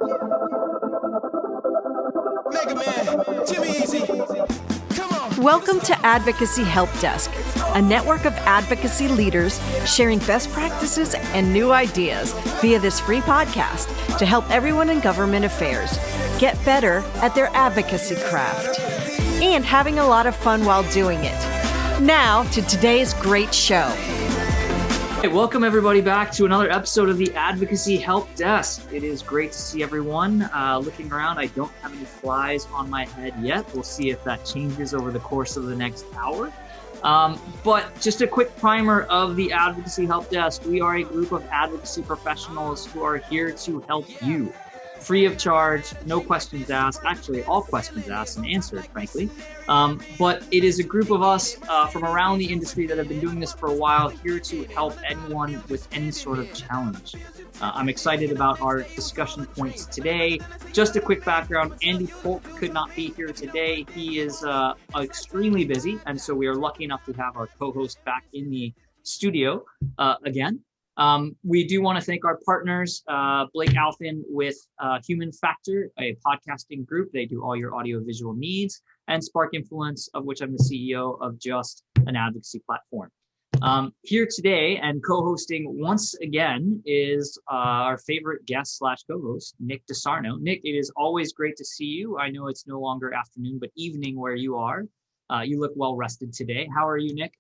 Mega Man, Jimmy Easy. Come on. Welcome to Advocacy Help Desk, a network of advocacy leaders sharing best practices and new ideas via this free podcast to help everyone in government affairs get better at their advocacy craft and having a lot of fun while doing it. Now to today's great show. Hey, welcome everybody back to another episode of the Advocacy Help Desk. It is great to see everyone. Looking around, I don't have any flies on my head yet. We'll see if that changes over the course of the next hour. But just a quick primer of the Advocacy Help Desk. We are a group of advocacy professionals who are here to help you. Free of charge, no questions asked, actually all questions asked and answered, frankly. But it is a group of us from around the industry that have been doing this for a while, here to help anyone with any sort of challenge. I'm excited about our discussion points today. Just a quick background, Andy Polk could not be here today. He is extremely busy, and so we are lucky enough to have our co-host back in the studio again. We do want to thank our partners, Blake Alfin with Human Factor, a podcasting group. They do all your audio-visual needs, and Spark Influence, of which I'm the CEO of Just an Advocacy Platform. Here today and co-hosting once again is our favorite guest / co-host, Nick DeSarno. Nick, it is always great to see you. I know it's no longer afternoon, but evening where you are. You look well rested today. How are you, Nick?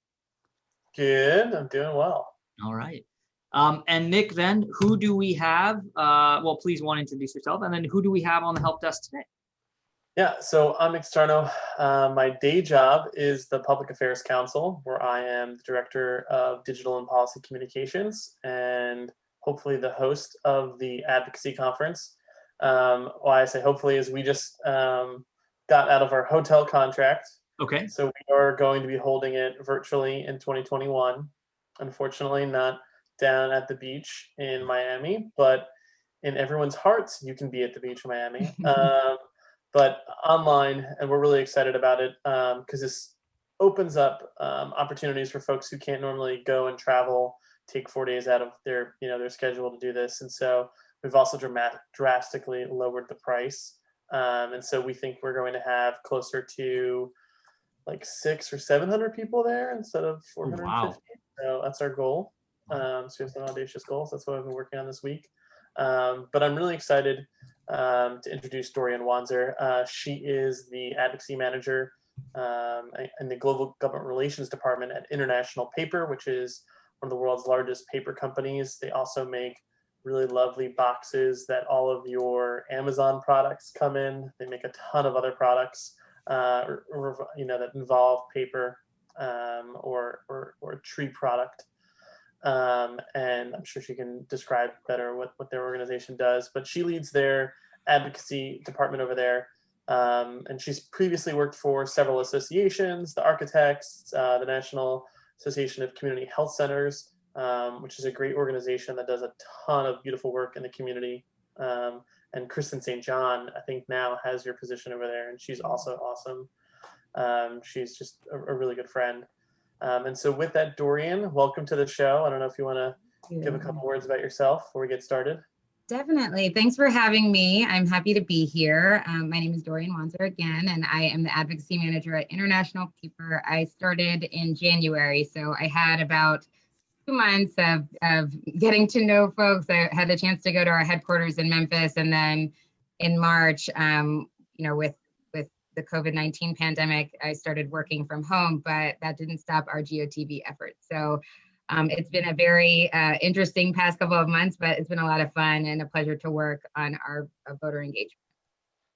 Good. I'm doing well. All right. And Nick, then who do we have? Well, please introduce yourself, and then who do we have on the help desk today? Yeah, so I'm Nick DeSarno. My day job is the Public Affairs Council, where I am the Director of Digital and Policy Communications and hopefully the host of the Advocacy Conference. Why I say hopefully is we just got out of our hotel contract. Okay. So we are going to be holding it virtually in 2021. Unfortunately, not down at the beach in Miami, but in everyone's hearts, you can be at the beach in Miami, but online. And we're really excited about it because this opens up opportunities for folks who can't normally go and travel, take 4 days out of their schedule to do this. And so we've also drastically lowered the price. And so we think we're going to have closer to like 600 or 700 people there instead of 450. Wow. So that's our goal. So we have some audacious goals. That's what I've been working on this week. But I'm really excited to introduce Dorian Wanzer. She is the advocacy manager in the Global Government Relations Department at International Paper, which is one of the world's largest paper companies. They also make really lovely boxes that all of your Amazon products come in. They make a ton of other products that involve paper or tree product. And I'm sure she can describe better what their organization does, but she leads their advocacy department over there. And she's previously worked for several associations, the Architects, the National Association of Community Health Centers, which is a great organization that does a ton of beautiful work in the community. And Kristen St. John, I think now has your position over there, and she's also awesome. She's just a really good friend. And so with that, Dorian, welcome to the show. I don't know if you want to give a couple words about yourself before we get started. Definitely. Thanks for having me. I'm happy to be here. My name is Dorian Wanzer again, and I am the advocacy manager at International Paper. I started in January, so I had about 2 months of getting to know folks. I had the chance to go to our headquarters in Memphis, and then in March, with the COVID-19 pandemic, I started working from home, but that didn't stop our GEOTV efforts. So it's been a very interesting past couple of months, but it's been a lot of fun and a pleasure to work on our voter engagement.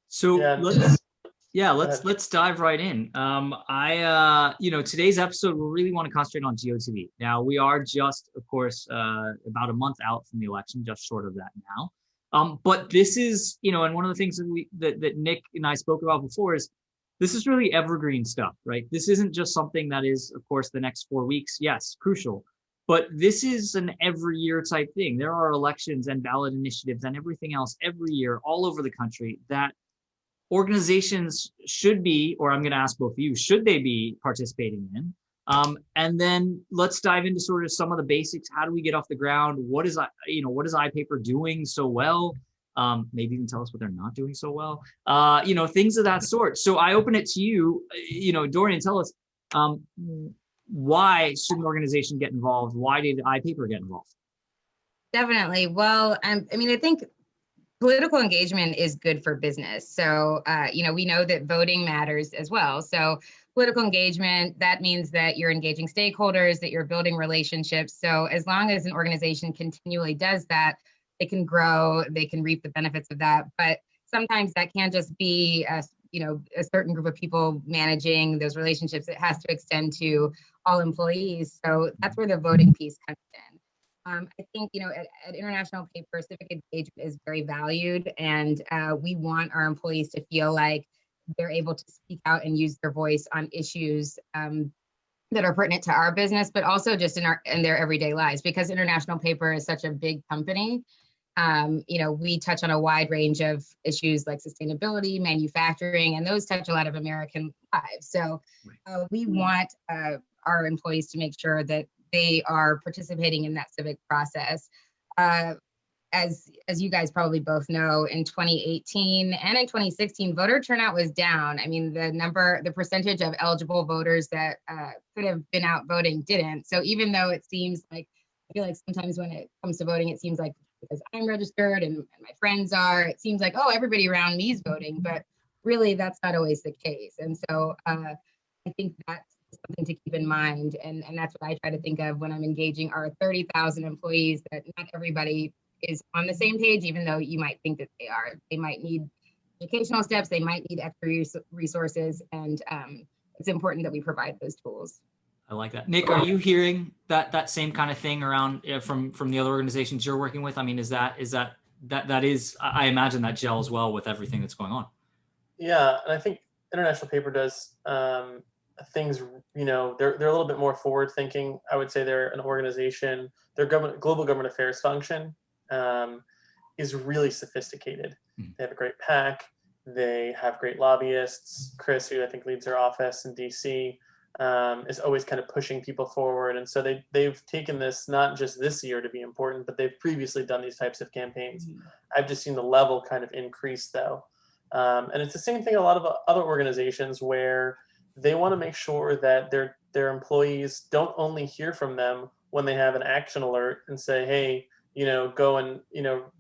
So let's dive right in. Today's episode, we really want to concentrate on GEOTV. Now we are just, of course, about a month out from the election, just short of that now. But this is, and one of the things that Nick and I spoke about before is this is really evergreen stuff, right? This isn't just something that is, of course, the next 4 weeks. Yes, crucial. But this is an every year type thing. There are elections and ballot initiatives and everything else every year all over the country that organizations should be, or I'm going to ask both of you, should they be participating in? And then let's dive into sort of some of the basics. How do we get off the ground? What is iPaper doing so well? Maybe even tell us what they're not doing so well. Things of that sort. So I open it to you. Dorian, tell us, why should an organization get involved? Why did iPaper get involved? Definitely. Well, I think political engagement is good for business. So, we know that voting matters as well. So political engagement, that means that you're engaging stakeholders, that you're building relationships. So as long as an organization continually does that, they can grow, they can reap the benefits of that. But sometimes that can't just be a certain group of people managing those relationships. It has to extend to all employees. So that's where the voting piece comes in. I think, at International Paper, civic engagement is very valued, and we want our employees to feel like they're able to speak out and use their voice on issues that are pertinent to our business, but also just in their everyday lives. Because International Paper is such a big company, we touch on a wide range of issues like sustainability, manufacturing, and those touch a lot of American lives. So we want our employees to make sure that they are participating in that civic process. As you guys probably both know, in 2018 and in 2016, voter turnout was down. I mean, the percentage of eligible voters that could have been out voting didn't. So even though it seems like, I feel like sometimes when it comes to voting, it seems like because I'm registered and my friends are, it seems like, oh, everybody around me is voting, but really that's not always the case. And so I think that's something to keep in mind. And that's what I try to think of when I'm engaging our 30,000 employees, that not everybody is on the same page, even though you might think that they are. They might need educational steps, they might need extra resources, and it's important that we provide those tools. I like that. Nick, are you hearing that same kind of thing around from the other organizations you're working with? I mean, I imagine that gels well with everything that's going on. Yeah, and I think International Paper does things, they're a little bit more forward thinking. I would say they're an organization, their global government affairs function is really sophisticated. They have a great PAC, they have great lobbyists. Chris, who I think leads their office in DC, is always kind of pushing people forward. And so they've taken this, not just this year to be important, but they've previously done these types of campaigns. I've just seen the level kind of increase though. And it's the same thing a lot of other organizations where they want to make sure that their employees don't only hear from them when they have an action alert and say, hey, go and,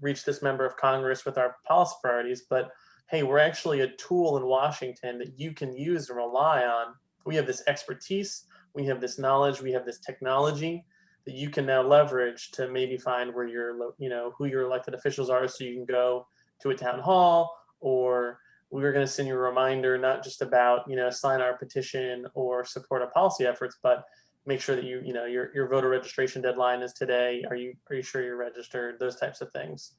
reach this member of Congress with our policy priorities, but hey, we're actually a tool in Washington that you can use and rely on. We have this expertise, we have this knowledge, we have this technology that you can now leverage to maybe find where who your elected officials are, so you can go to a town hall, or we're going to send you a reminder, not just about, sign our petition or support our policy efforts, but make sure that your voter registration deadline is today. Are you sure you're registered? Those types of things.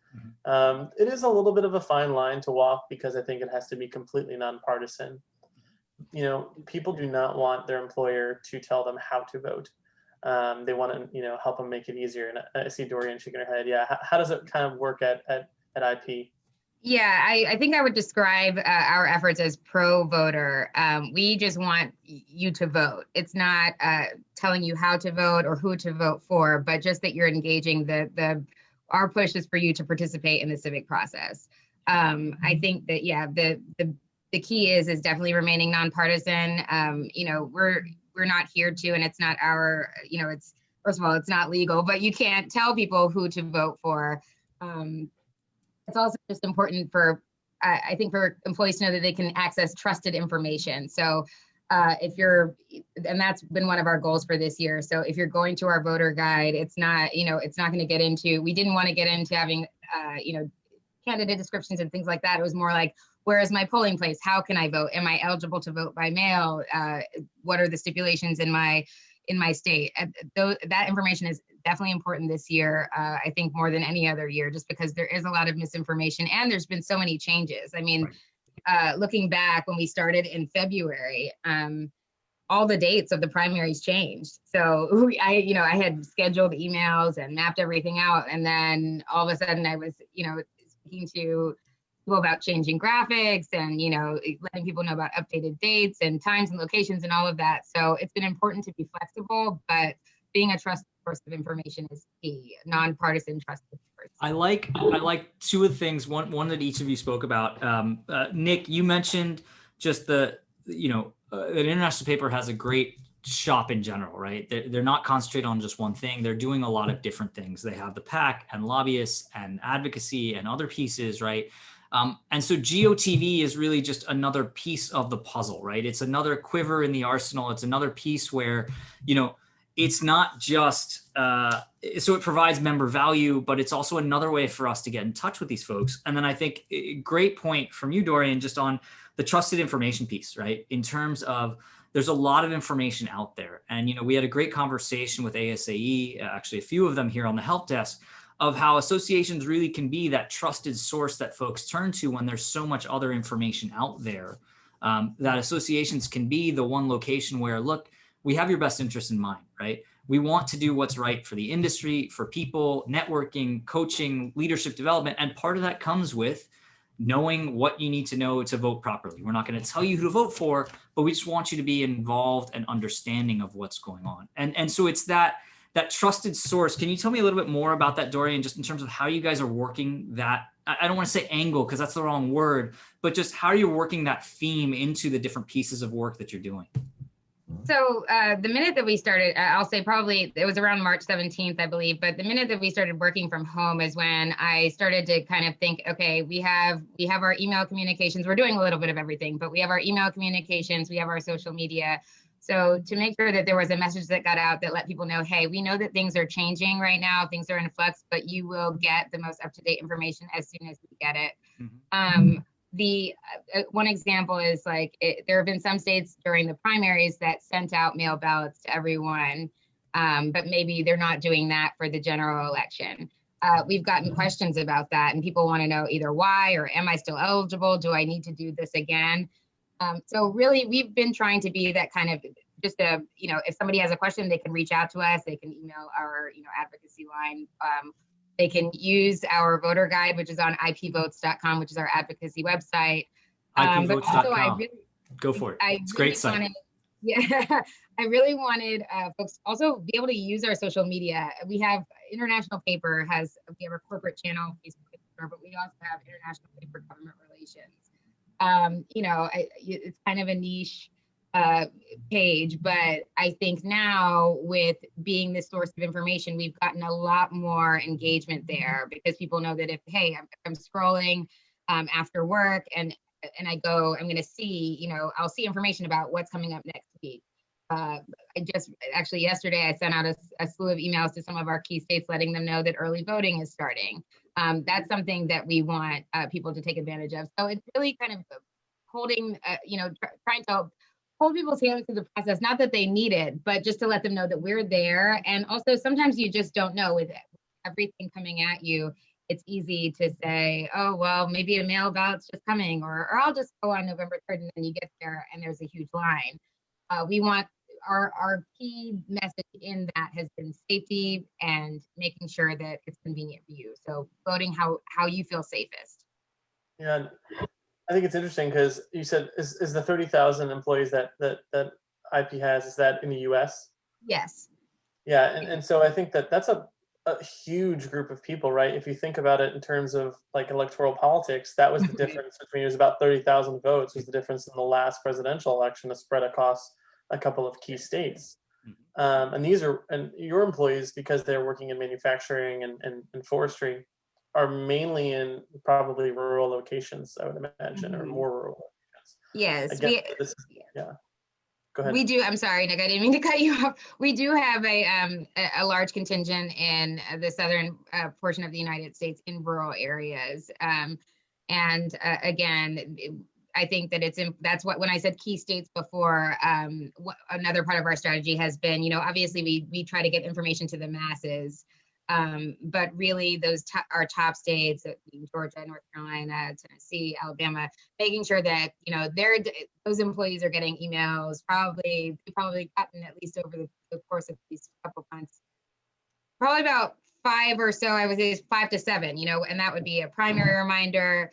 It is a little bit of a fine line to walk, because I think it has to be completely nonpartisan. People do not want their employer to tell them how to vote. They want to, help them make it easier. And I see Dorian shaking her head. Yeah. How does it kind of work at IP? Yeah, I think I would describe our efforts as pro-voter. We just want you to vote. It's not telling you how to vote or who to vote for, but just that you're engaging. Our push is for you to participate in the civic process. I think that, yeah, the key is definitely remaining nonpartisan. We're not here to, and it's not our, it's, first of all, it's not legal, but you can't tell people who to vote for. It's also just important for employees to know that they can access trusted information. So and that's been one of our goals for this year. So if you're going to our voter guide, it's not going to get into, we didn't want to get into having, candidate descriptions and things like that. It was more like, where is my polling place? How can I vote? Am I eligible to vote by mail? What are the stipulations in my state? That information is definitely important this year. I think more than any other year, just because there is a lot of misinformation and there's been so many changes. I mean, looking back when we started in February, all the dates of the primaries changed. So I had scheduled emails and mapped everything out. And then all of a sudden I was, speaking to people about changing graphics and, letting people know about updated dates and times and locations and all of that. So it's been important to be flexible, but being a trusted source of information is key, nonpartisan, trusted source. I like two of the things. One that each of you spoke about. Nick, you mentioned just an international paper has a great shop in general, right? They're not concentrated on just one thing. They're doing a lot of different things. They have the PAC and lobbyists and advocacy and other pieces, right? And so GEOTV is really just another piece of the puzzle, right? It's another quiver in the arsenal. It's another piece where, it's not just, so it provides member value, but it's also another way for us to get in touch with these folks. And then I think great point from you, Dorian, just on the trusted information piece, right? In terms of, there's a lot of information out there. And, we had a great conversation with ASAE, actually a few of them here on the help desk, of how associations really can be that trusted source that folks turn to when there's so much other information out there. That associations can be the one location where, look, we have your best interest in mind, right? We want to do what's right for the industry, for people, networking, coaching, leadership development. And part of that comes with knowing what you need to know to vote properly. We're not going to tell you who to vote for, but we just want you to be involved and understanding of what's going on. And so it's that trusted source. Can you tell me a little bit more about that, Dorian, just in terms of how you guys are working that? I don't want to say angle because that's the wrong word, but just how you're working that theme into the different pieces of work that you're doing. So the minute that we started, I'll say probably it was around March 17th, I believe, but the minute that we started working from home is when I started to kind of think, okay, we have our email communications. We're doing a little bit of everything, but we have our email communications, we have our social media. So to make sure that there was a message that got out that let people know, hey, we know that things are changing right now, things are in flux, but you will get the most up-to-date information as soon as we get it. Mm-hmm. The one example is there have been some states during the primaries that sent out mail ballots to everyone, but maybe they're not doing that for the general election. We've gotten questions about that, and people want to know either why or am I still eligible? Do I need to do this again? So really, we've been trying to be that kind of just if somebody has a question, they can reach out to us. They can email our advocacy line. They can use our voter guide, which is on ipvotes.com, which is our advocacy website. ipvotes.com. Go for it. It's a great site. I really wanted folks to also be able to use our social media. We have International Paper we have a corporate channel, Facebook, but we also have International Paper Government Relations. It's kind of a niche page, but I think now with being the source of information, we've gotten a lot more engagement there because people know that if I'm scrolling after work and I'm going to see, I'll see information about what's coming up next week. Yesterday I sent out a slew of emails to some of our key states, letting them know that early voting is starting. That's something that we want people to take advantage of. So it's really kind of holding, trying to hold people's hands through the process, not that they need it, but just to let them know that we're there. And also sometimes you just don't know with everything coming at you. It's easy to say, oh, well, maybe a mail ballot's just coming, or I'll just go on November 3rd, and then you get there and there's a huge line. We want our key message in that has been safety and making sure that it's convenient for you. So voting how you feel safest. Yeah, I think it's interesting because you said is the 30,000 employees that IP has, is that in the US? Yes. Yeah, and so I think that's a huge group of people, right? If you think about it in terms of electoral politics, that was the difference between, it was about 30,000 votes was the difference in the last presidential election, spread across a couple of key states. And your employees, because they're working in manufacturing and forestry, are mainly in probably rural locations, I would imagine, or more rural locations. Yes. Go ahead. We do. I'm sorry, Nick, I didn't mean to cut you off. We do have a large contingent in the southern portion of the United States in rural areas. Again, I think that that's what, when I said key states before, another part of our strategy has been, obviously we try to get information to the masses. But really our top states, Georgia, North Carolina, Tennessee, Alabama, making sure that, those employees are getting emails, probably gotten at least over the course of these couple months, probably about 5 or so, I would say 5 to 7, and that would be a primary reminder,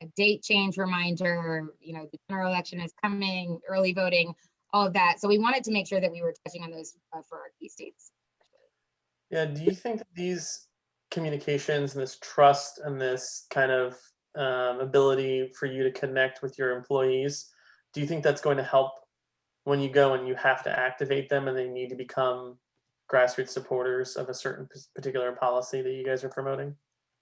a date change reminder, the general election is coming, early voting, all of that. So we wanted to make sure that we were touching on those for our key states. Yeah, do you think that these communications and this trust and this kind of ability for you to connect with your employees, do you think that's going to help when you go and you have to activate them and they need to become grassroots supporters of a certain particular policy that you guys are promoting?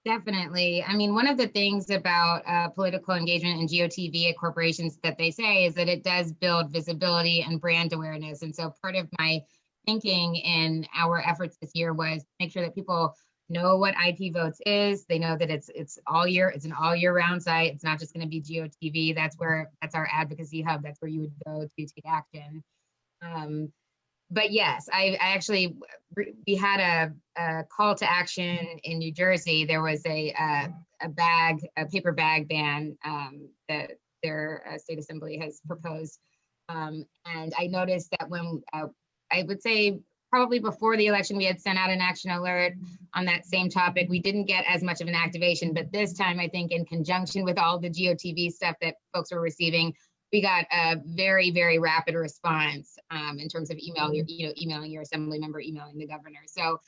Definitely. I mean, one of the things about political engagement and GEOTV at corporations that they say is that it does build visibility and brand awareness. And so part of my thinking in our efforts this year was make sure that people know what IP Votes is. They know that it's all year, it's an all year round site. It's not just going to be GEOTV. That's our advocacy hub. That's where you would go to take action. But yes, I actually, we had a call to action in New Jersey. There was a paper bag ban that their state assembly has proposed. And I noticed that when I would say probably before the election, we had sent out an action alert on that same topic. We didn't get as much of an activation, but this time, I think in conjunction with all the GEOTV stuff that folks were receiving, we got a very, very rapid response in terms of emailing your assembly member, emailing the governor. So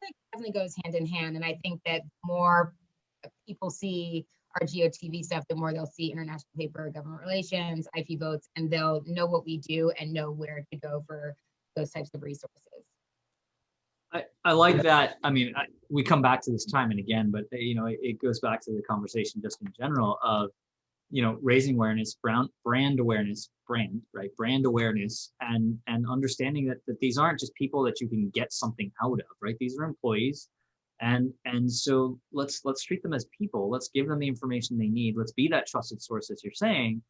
it definitely goes hand in hand. And I think that more people see our GEOTV stuff, the more they'll see international paper, government relations, IP Votes, and they'll know what we do and know where to go for those types of resources. I like that. I mean, we come back to this time and again, but it goes back to the conversation just in general of, raising awareness, brand awareness, brand awareness, and understanding that these aren't just people that you can get something out of, right? These are employees. And so let's treat them as people. Let's give them the information they need. Let's be that trusted source, as you're saying.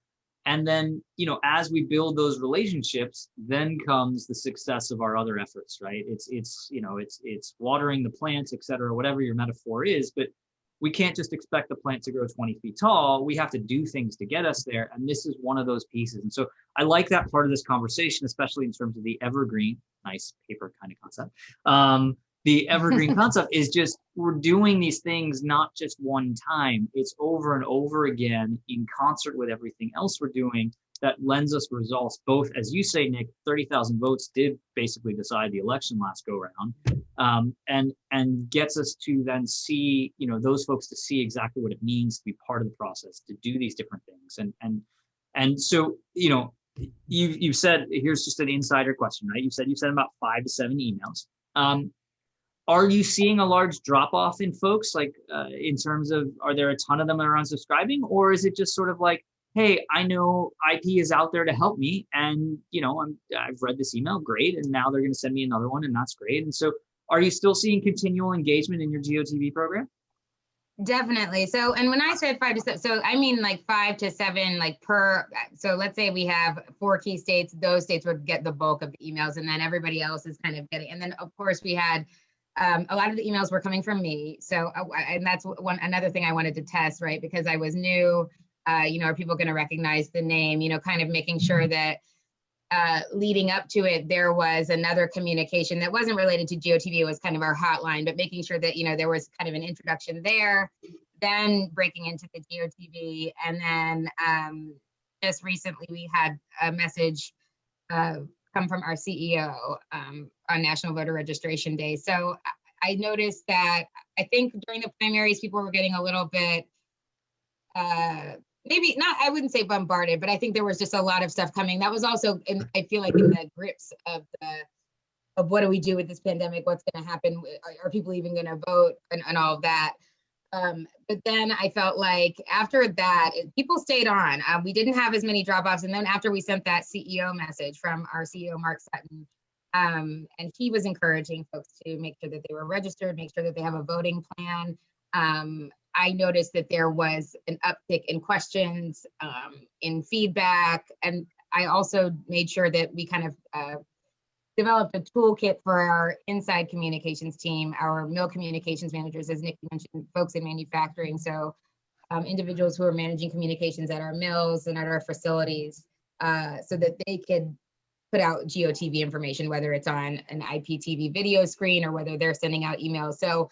And then, as we build those relationships, then comes the success of our other efforts, right? It's watering the plants, et cetera, whatever your metaphor is, but we can't just expect the plant to grow 20 feet tall. We have to do things to get us there. And this is one of those pieces. And so I like that part of this conversation, especially in terms of the evergreen, nice paper kind of concept. The evergreen concept is just, we're doing these things not just one time. It's over and over again in concert with everything else we're doing that lends us results. Both, as you say, Nick, 30,000 votes did basically decide the election last go round, and gets us to then see, those folks to see exactly what it means to be part of the process, to do these different things. And so, you've said, here's just an insider question, right? You said about 5 to 7 emails. Are you seeing a large drop off in folks, like in terms of, are there a ton of them that are unsubscribing, or is it just sort of like, hey, I know IP is out there to help me, and I've read this email, great, and now they're going to send me another one, and that's great. And so, are you still seeing continual engagement in your GEOTV program? Definitely. So, and when I said 5 to 7, so I mean like 5 to 7, like per. So let's say we have 4 key states; those states would get the bulk of the emails, and then everybody else is kind of getting. And then of course we had. A lot of the emails were coming from me. So, and that's another thing I wanted to test, right? Because I was new, are people going to recognize the name, kind of making sure that leading up to it, there was another communication that wasn't related to GEOTV. It was kind of our hotline, but making sure that, there was kind of an introduction there, then breaking into the GEOTV. And then just recently we had a message come from our CEO on National Voter Registration Day. So I noticed that I think during the primaries, people were getting a little bit, maybe not, I wouldn't say bombarded, but I think there was just a lot of stuff coming. That was also, I feel like, in the grips of what do we do with this pandemic? What's going to happen? Are people even going to vote and all of that? But then I felt like after that, people stayed on. We didn't have as many drop-offs. And then after we sent that CEO message from our CEO, Mark Sutton, and he was encouraging folks to make sure that they were registered, make sure that they have a voting plan. I noticed that there was an uptick in questions, in feedback. And I also made sure that we kind of developed a toolkit for our inside communications team, our mill communications managers, as Nick mentioned, folks in manufacturing. So individuals who are managing communications at our mills and at our facilities, so that they could put out GEOTV information, whether it's on an IPTV video screen or whether they're sending out emails. So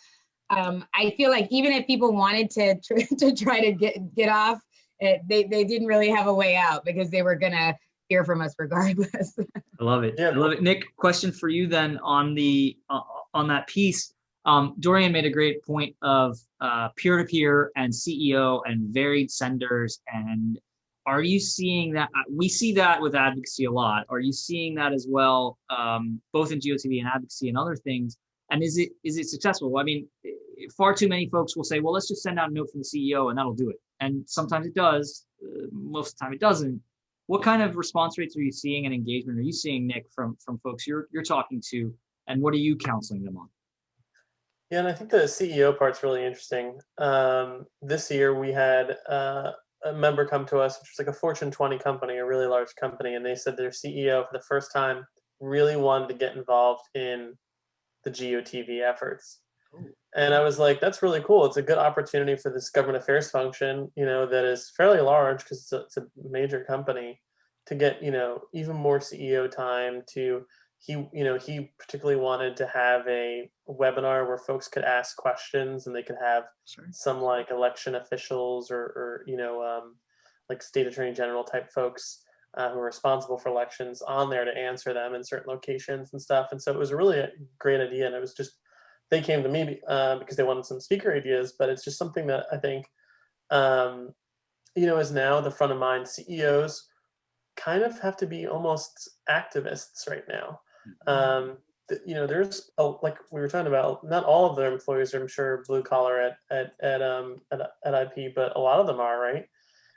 I feel like even if people wanted to try to get off, they didn't really have a way out, because they were gonna hear from us regardless. I love it. Yeah. I love it. Nick, question for you then on the on that piece. Dorian made a great point of peer-to-peer and CEO and varied senders. And are you seeing that? We see that with advocacy a lot. Are you seeing that as well, both in GEOTV and advocacy and other things? And is it successful? I mean, far too many folks will say, well, let's just send out a note from the CEO and that'll do it. And sometimes it does. Most of the time it doesn't. What kind of response rates are you seeing and engagement are you seeing, Nick, from folks you're talking to, and what are you counseling them on? Yeah, and I think the CEO part's really interesting. This year we had a member come to us, which was like a Fortune 20 company, a really large company, and they said their CEO for the first time really wanted to get involved in the GEOTV efforts. And I was like, that's really cool. It's a good opportunity for this government affairs function, that is fairly large because it's a major company, to get, even more CEO time. He particularly wanted to have a webinar where folks could ask questions and they could have some like election officials or like state attorney general type folks who are responsible for elections on there to answer them in certain locations and stuff. And so it was a really great idea. And it was just, they came to me because they wanted some speaker ideas, but it's just something that I think, is now the front of mind. CEOs kind of have to be almost activists right now. There's like we were talking about, not all of their employees are, I'm sure, blue collar at IP, but a lot of them are, right?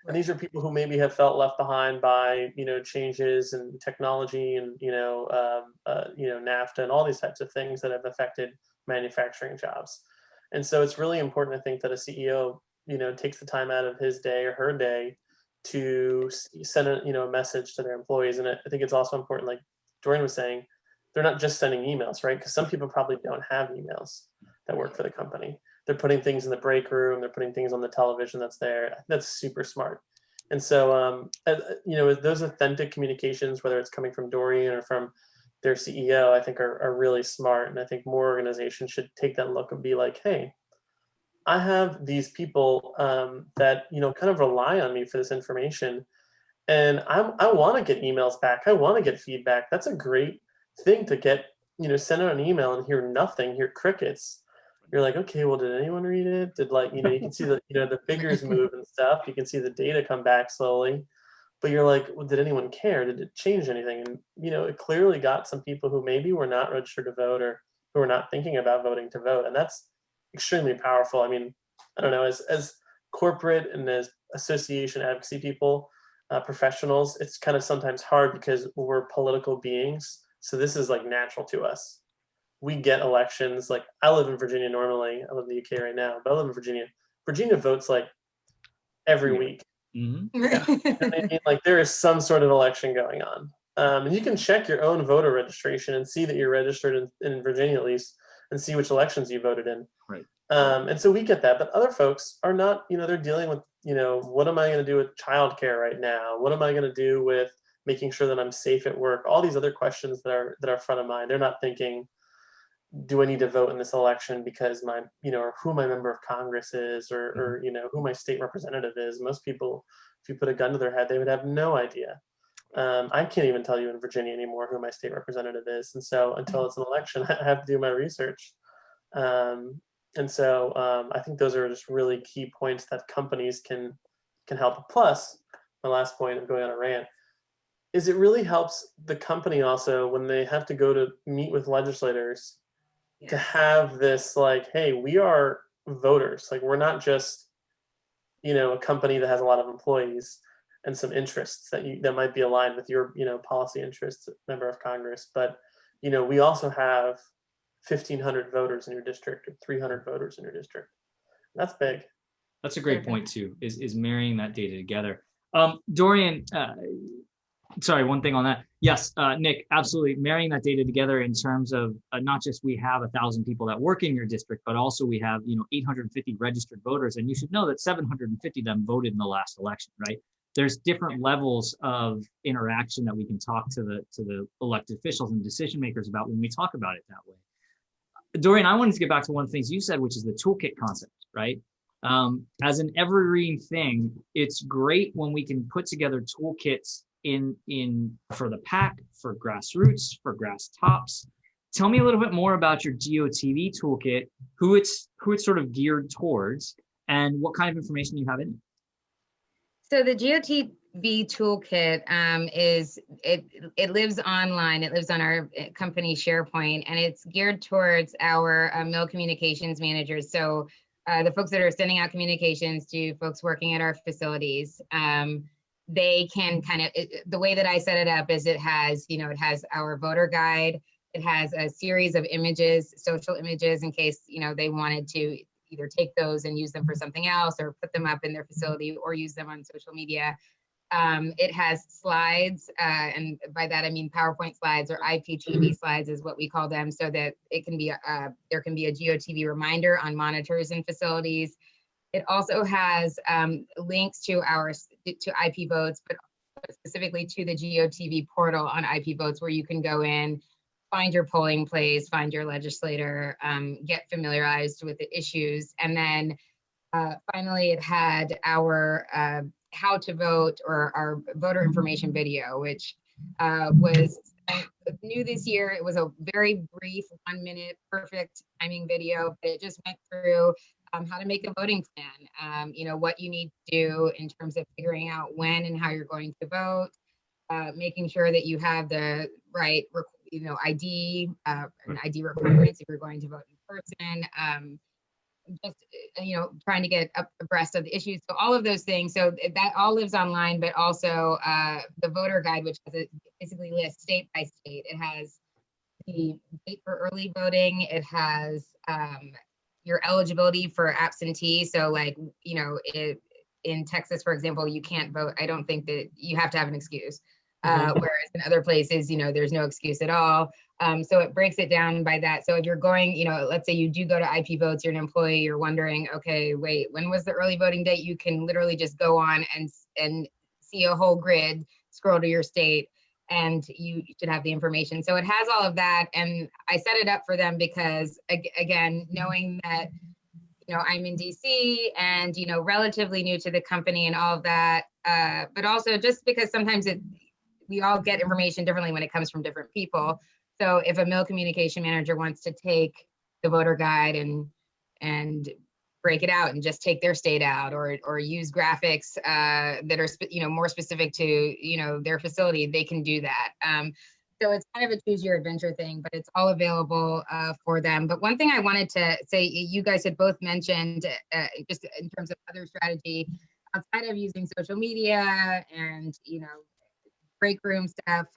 And these are people who maybe have felt left behind by changes in technology and NAFTA and all these types of things that have affected manufacturing jobs. And so it's really important, I think, that a CEO takes the time out of his day or her day to send a message to their employees. And I think it's also important, like Dorian was saying, they're not just sending emails, right? Because some people probably don't have emails that work for the company. They're putting things in the break room. They're putting things on the television that's there. That's super smart. And so, those authentic communications, whether it's coming from Dorian or from their CEO, I think are really smart. And I think more organizations should take that look and be like, hey, I have these people that, kind of rely on me for this information. And I want to get emails back. I want to get feedback. That's a great thing to get, send out an email and hear nothing, hear crickets. You're like, okay, well, did anyone read it? Did you can see the figures move and stuff. You can see the data come back slowly, but you're like, well, did anyone care? Did it change anything? And, it clearly got some people who maybe were not registered to vote or who were not thinking about voting to vote. And that's extremely powerful. I mean, I don't know, as corporate and as association advocacy people, professionals, it's kind of sometimes hard because we're political beings. So this is like natural to us. We get elections. Like I live in Virginia normally. I live in the UK right now, but I live in Virginia. Virginia votes like every week. Mm-hmm. Yeah. Like there is some sort of election going on. And you can check your own voter registration and see that you're registered in Virginia at least, and see which elections you voted in. Right. And so we get that, but other folks are not, they're dealing with, what am I going to do with childcare right now? What am I going to do with making sure that I'm safe at work? All these other questions that are front of mind. They're not thinking, do I need to vote in this election because my, or who my member of Congress is, or who my state representative is. Most people, if you put a gun to their head, they would have no idea. I can't even tell you in Virginia anymore who my state representative is. And so until it's an election, I have to do my research. And so I think those are just really key points that companies can help. Plus, my last point, I'm going on a rant, is it really helps the company also when they have to go to meet with legislators to have this like, hey, we are voters. Like we're not just, a company that has a lot of employees and some interests that might be aligned with your, policy interests, member of Congress. But, we also have 1,500 voters in your district or 300 voters in your district. That's big. That's a great point too, is marrying that data together. Dorian, sorry, one thing on that. Yes, Nick, absolutely. Marrying that data together in terms of not just we have 1,000 people that work in your district, but also we have 850 registered voters, and you should know that 750 of them voted in the last election, right? There's different levels of interaction that we can talk to the elected officials and decision makers about when we talk about it that way. Dorian, I wanted to get back to one of the things you said, which is the toolkit concept, right? As an evergreen thing, it's great when we can put together toolkits in for the pack, for grassroots, for grass tops. Tell me a little bit more about your GEOTV toolkit, who it's sort of geared towards, and what kind of information you have in it. So the GEOTV toolkit it lives online. It lives on our company SharePoint, and it's geared towards our mill communications managers. So the folks that are sending out communications to folks working at our facilities. They can kind of, the way that I set it up is it has our voter guide. It has a series of images, social images, in case, they wanted to either take those and use them for something else, or put them up in their facility, or use them on social media. It has slides, and by that I mean PowerPoint slides, or IPTV slides is what we call them, so that it can be there can be a GEOTV reminder on monitors in facilities. It also has links to IP votes, but specifically to the GEOTV portal on IP votes, where you can go in, find your polling place, find your legislator, get familiarized with the issues. And then finally, it had our how to vote, or our voter information video, which was new this year. It was a very brief 1 minute, perfect timing video, but it just went through how to make a voting plan, what you need to do in terms of figuring out when and how you're going to vote, making sure that you have the right, ID and ID requirements if you're going to vote in person, just, trying to get up abreast of the issues. So all of those things. So that all lives online, but also the voter guide, which has basically lists state by state. It has the date for early voting. It has your eligibility for absentee. So like, in Texas, for example, you can't vote. I don't think that you have to have an excuse. Whereas in other places, there's no excuse at all. So it breaks it down by that. So if you're going, let's say you do go to IP votes, you're an employee, you're wondering, okay, wait, when was the early voting date? You can literally just go on and see a whole grid, scroll to your state, and you should have the information. So it has all of that. And I set it up for them because, again, knowing that, I'm in DC and, relatively new to the company and all of that, but also just because sometimes we all get information differently when it comes from different people. So if a mill communication manager wants to take the voter guide and break it out and just take their state out, or use graphics that are more specific to their facility, they can do that. So it's kind of a choose your adventure thing, but it's all available for them. But one thing I wanted to say, you guys had both mentioned just in terms of other strategy outside of using social media and break room stuff.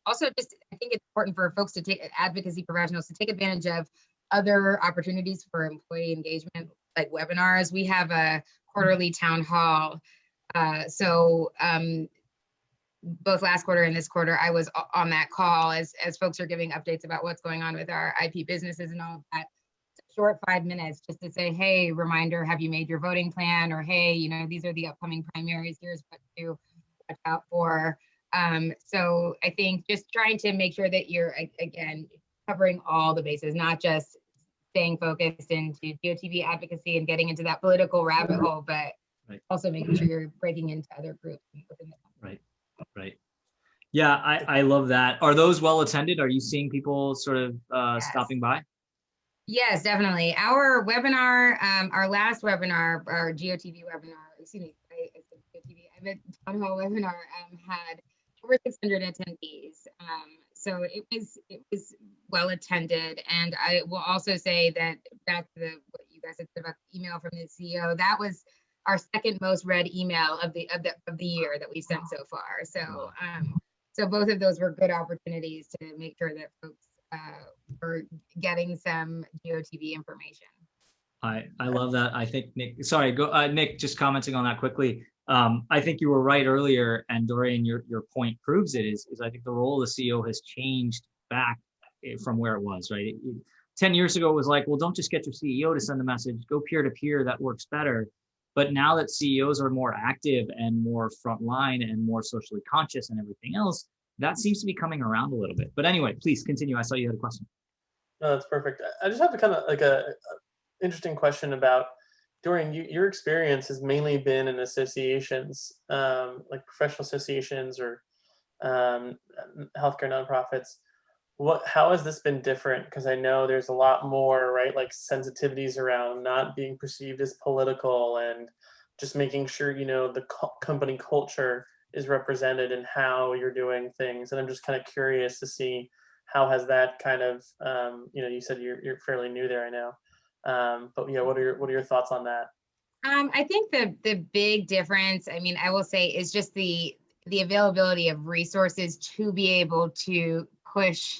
Also, just I think it's important for folks to take advocacy professionals to take advantage of other opportunities for employee engagement, like webinars. We have a quarterly town hall. So both last quarter and this quarter, I was on that call as folks are giving updates about what's going on with our IP businesses and all of that. Short 5 minutes just to say, hey, reminder, have you made your voting plan? Or hey, these are the upcoming primaries. Here's what to watch out for. So I think just trying to make sure that you're, again, covering all the bases, not just staying focused into GEOTV advocacy and getting into that political rabbit hole, but also making sure you're breaking into other groups within the company. Right. Yeah, I love that. Are those well attended? Are you seeing people sort of stopping by? Yes, definitely. Our webinar, our last webinar, our GEOTV webinar, excuse me, I said GEOTV, I meant town hall webinar, had over 600 attendees. So it was well attended. And I will also say that back to what you guys had said about the email from the CEO, that was our second most read email of the year that we've sent so far. So so both of those were good opportunities to make sure that folks were getting some GEOTV information. I love that. I think Nick, just commenting on that quickly. I think you were right earlier, and Dorian, your point proves it, is I think the role of the CEO has changed back from where it was, right? 10 years ago, it was like, well, don't just get your CEO to send the message, go peer-to-peer, that works better. But now that CEOs are more active and more frontline and more socially conscious and everything else, that seems to be coming around a little bit. But anyway, please continue. I saw you had a question. No, that's perfect. I just have a kind of like a interesting question about, Dorian, your experience has mainly been in associations, like professional associations or um, healthcare nonprofits. How has this been different? Because I know there's a lot more, right, like sensitivities around not being perceived as political and just making sure, the company culture is represented in how you're doing things. And I'm just kind of curious to see how has that kind of, you said you're fairly new there, I know. But yeah, what are your thoughts on that? I think the big difference, I mean, I will say, is just the availability of resources to be able to push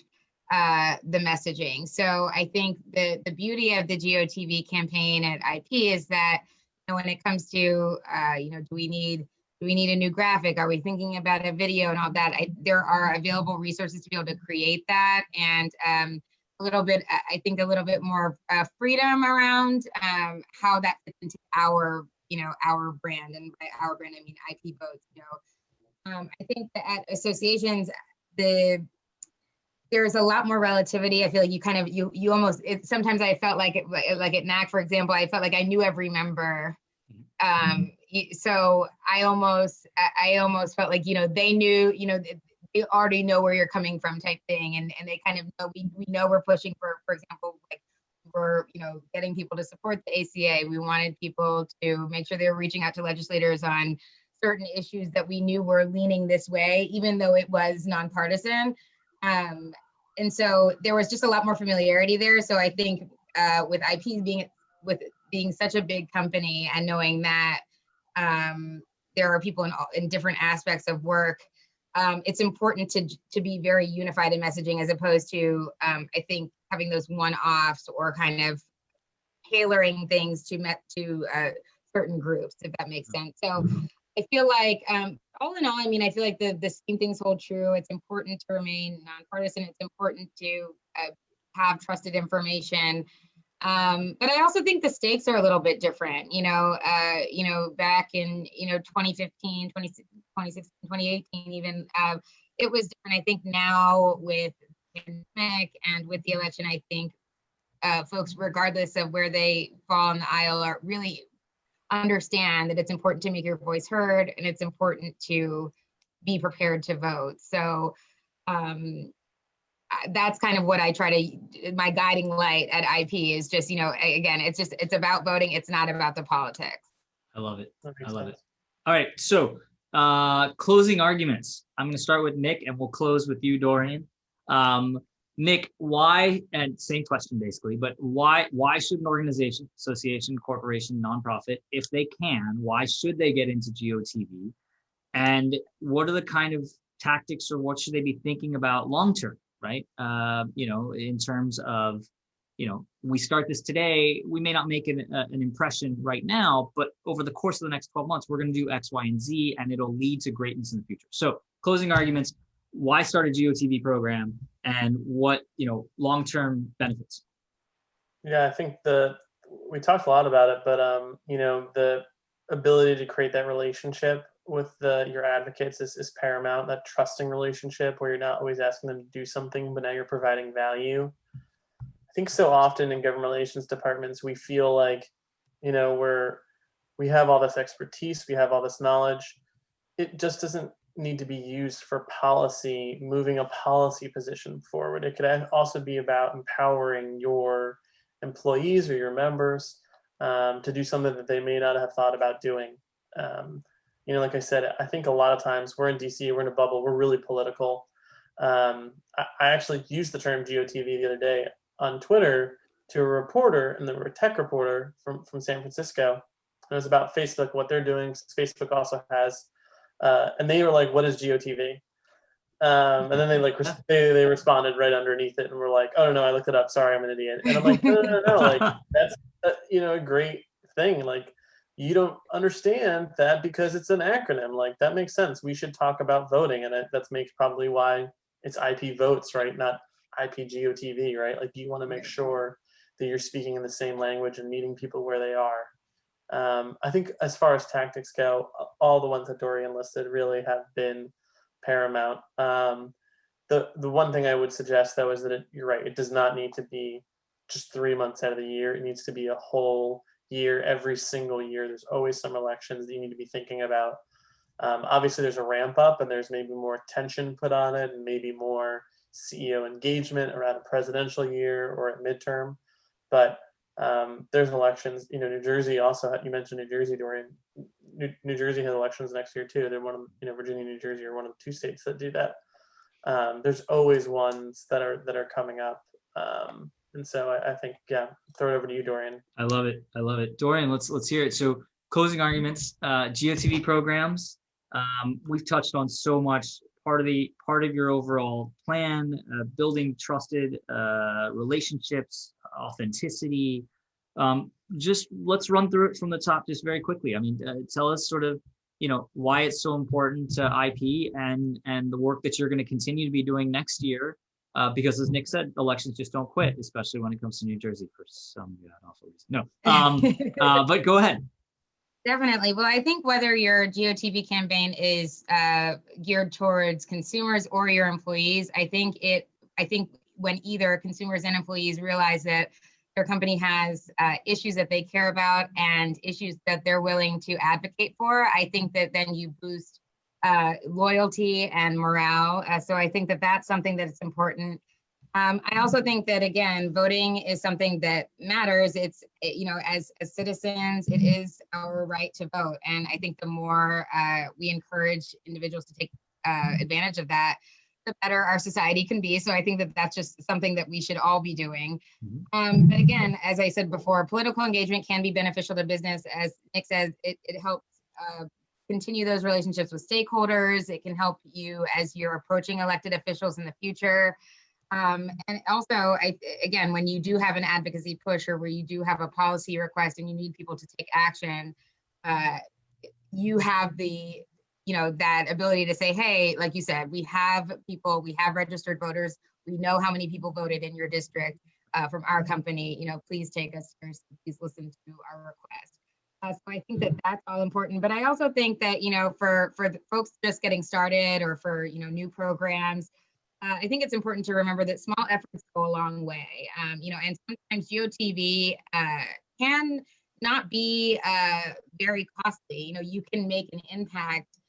the messaging. So I think the beauty of the GEOTV campaign at IP is that, when it comes to do we need a new graphic? Are we thinking about a video and all that? There are available resources to be able to create that, and a little bit more freedom around how that fits into our brand. And by our brand, I mean IP Votes. I think that at associations, there's a lot more relativity. I feel like you almost, sometimes I felt like like at NAC, for example, I felt like I knew every member. So I almost felt like, they knew, they already know where you're coming from type thing. And they kind of know, we know we're pushing for example, like we're, getting people to support the ACA. We wanted people to make sure they were reaching out to legislators on certain issues that we knew were leaning this way, even though it was nonpartisan. And so there was just a lot more familiarity there. So I think with IP being such a big company, and knowing that there are people in different aspects of work, it's important to be very unified in messaging, as opposed to I think having those one-offs or kind of tailoring things to certain groups, if that makes sense. So I feel like all in all, I mean, I feel like the same things hold true. It's important to remain nonpartisan. It's important to have trusted information. But I also think the stakes are a little bit different. Back in 2015, 2016, 2018, even it was different. I think now with the pandemic and with the election, I think folks, regardless of where they fall on the aisle, are really understand that it's important to make your voice heard, and it's important to be prepared to vote. So that's kind of what I try to, my guiding light at IP is just, again, it's about voting. It's not about the politics. I love it. I love it. All right. So closing arguments. I'm going to start with Nick, and we'll close with you, Dorian. Nick, why, and same question basically, but why should an organization, association, corporation, nonprofit, if they can, why should they get into GEOTV? And what are the kind of tactics, or what should they be thinking about long-term, right? In terms of, we start this today, we may not make an impression right now, but over the course of the next 12 months, we're going to do X, Y, and Z, and it'll lead to greatness in the future. So closing arguments, why start a GEOTV program, and what, long-term benefits? Yeah, I think we talked a lot about it, but the ability to create that relationship with your advocates is paramount. That trusting relationship where you're not always asking them to do something, but now you're providing value. I think so often in government relations departments, we feel like, we have all this expertise, we have all this knowledge. It just doesn't need to be used for policy, moving a policy position forward. It could also be about empowering your employees or your members to do something that they may not have thought about doing. Like I said, I think a lot of times we're in DC, we're in a bubble, we're really political. I actually used the term GEOTV the other day on Twitter to a reporter, and they were a tech reporter from San Francisco. It was about Facebook, what they're doing. Facebook also has, and they were like, "What is GEOTV?" And then they responded right underneath it, and were like, "Oh no, I looked it up. Sorry, I'm an idiot." And I'm like, no, like that's a great thing. Like, you don't understand that because it's an acronym. Like, that makes sense. We should talk about voting, and that's makes probably why it's IP Votes, right? Not IP GEOTV, right? Like, you want to make sure that you're speaking in the same language and meeting people where they are. I think as far as tactics go, all the ones that Dorian listed really have been paramount. The one thing I would suggest, though, is that you're right. It does not need to be just 3 months out of the year. It needs to be a whole year, every single year. There's always some elections that you need to be thinking about. Obviously, there's a ramp up and there's maybe more tension put on it and maybe more CEO engagement around a presidential year or at midterm. But there's elections. New Jersey also, you mentioned New Jersey, Dorian. New Jersey has elections next year too. They're one of, Virginia and New Jersey are one of the 2 states that do that. There's always ones that are coming up. And so I think, yeah, throw it over to you, Dorian. I love it. Dorian, let's hear it. So closing arguments, GEOTV programs. We've touched on so much. Part of your overall plan, building trusted relationships, authenticity. Just let's run through it from the top just very quickly. I mean, tell us sort of, why it's so important to IP and the work that you're going to continue to be doing next year. Because as Nick said, elections just don't quit, especially when it comes to New Jersey for some awful reason. No, but go ahead. Definitely. Well, I think whether your GEOTV campaign is geared towards consumers or your employees, I think when either consumers and employees realize that their company has issues that they care about and issues that they're willing to advocate for, I think that then you boost loyalty and morale. So I think that that's something that's important. I also think that, again, voting is something that matters. It's, as citizens, it is our right to vote. And I think the more we encourage individuals to take advantage of that, the better our society can be. So I think that that's just something that we should all be doing. But again, as I said before, political engagement can be beneficial to business. As Nick says, it helps continue those relationships with stakeholders. It can help you as you're approaching elected officials in the future. And also, again, when you do have an advocacy push or where you do have a policy request and you need people to take action, you have the, that ability to say, hey, like you said, we have people, we have registered voters. We know how many people voted in your district from our company. Please take us seriously. Please listen to our request. So I think that that's all important. But I also think that, for the folks just getting started or for, new programs, I think it's important to remember that small efforts go a long way, and sometimes GEOTV can not be very costly. You can make an impact,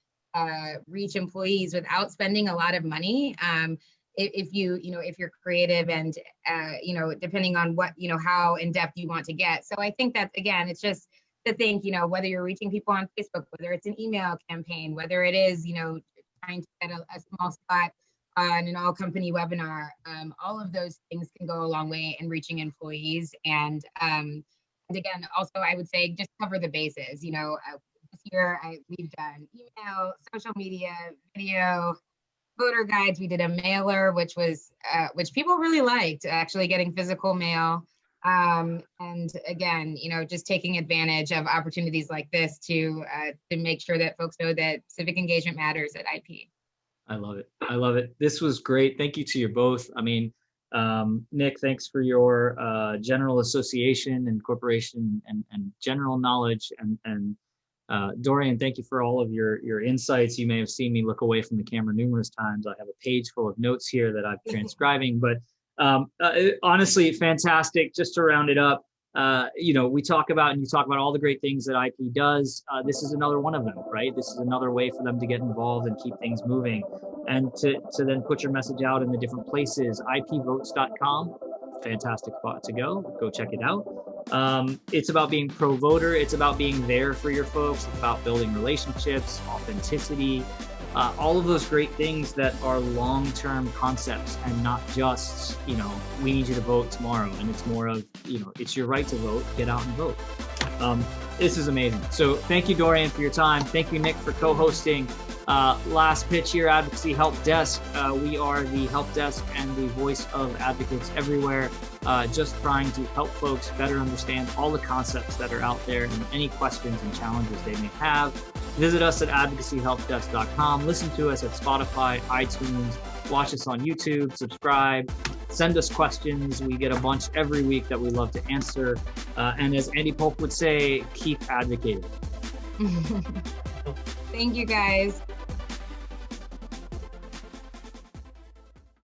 reach employees without spending a lot of money. If you're creative and, depending on what, how in depth you want to get. So I think that, again, it's just to think, whether you're reaching people on Facebook, whether it's an email campaign, whether it is, trying to get a small spot on an all-company webinar, all of those things can go a long way in reaching employees. And again, also, I would say just cover the bases. This year we've done email, social media, video, voter guides. We did a mailer, which people really liked, actually getting physical mail. And again, just taking advantage of opportunities like this to make sure that folks know that civic engagement matters at IP. I love it. This was great. Thank you to you both. I mean, Nick, thanks for your general association and corporation and general knowledge. And Dorian, thank you for all of your insights. You may have seen me look away from the camera numerous times. I have a page full of notes here that I'm transcribing, but honestly, fantastic. Just to round it up, we talk about, and you talk about all the great things that IP does. This is another one of them, right? This is another way for them to get involved and keep things moving, and to then put your message out in the different places. ipvotes.com, fantastic spot to go check it out. It's about being pro-voter. It's about being there for your folks. It's about building relationships, authenticity, all of those great things that are long-term concepts, and not just, we need you to vote tomorrow. And it's more of, it's your right to vote, get out and vote. This is amazing. So thank you, Dorian, for your time. Thank you, Nick, for co-hosting. Last pitch here, Advocacy Help Desk. We are the help desk and the voice of advocates everywhere, just trying to help folks better understand all the concepts that are out there and any questions and challenges they may have. Visit us at advocacyhelpdesk.com. Listen to us at Spotify, iTunes, watch us on YouTube, subscribe, send us questions. We get a bunch every week that we love to answer. And as Andy Polk would say, keep advocating. Thank you, guys.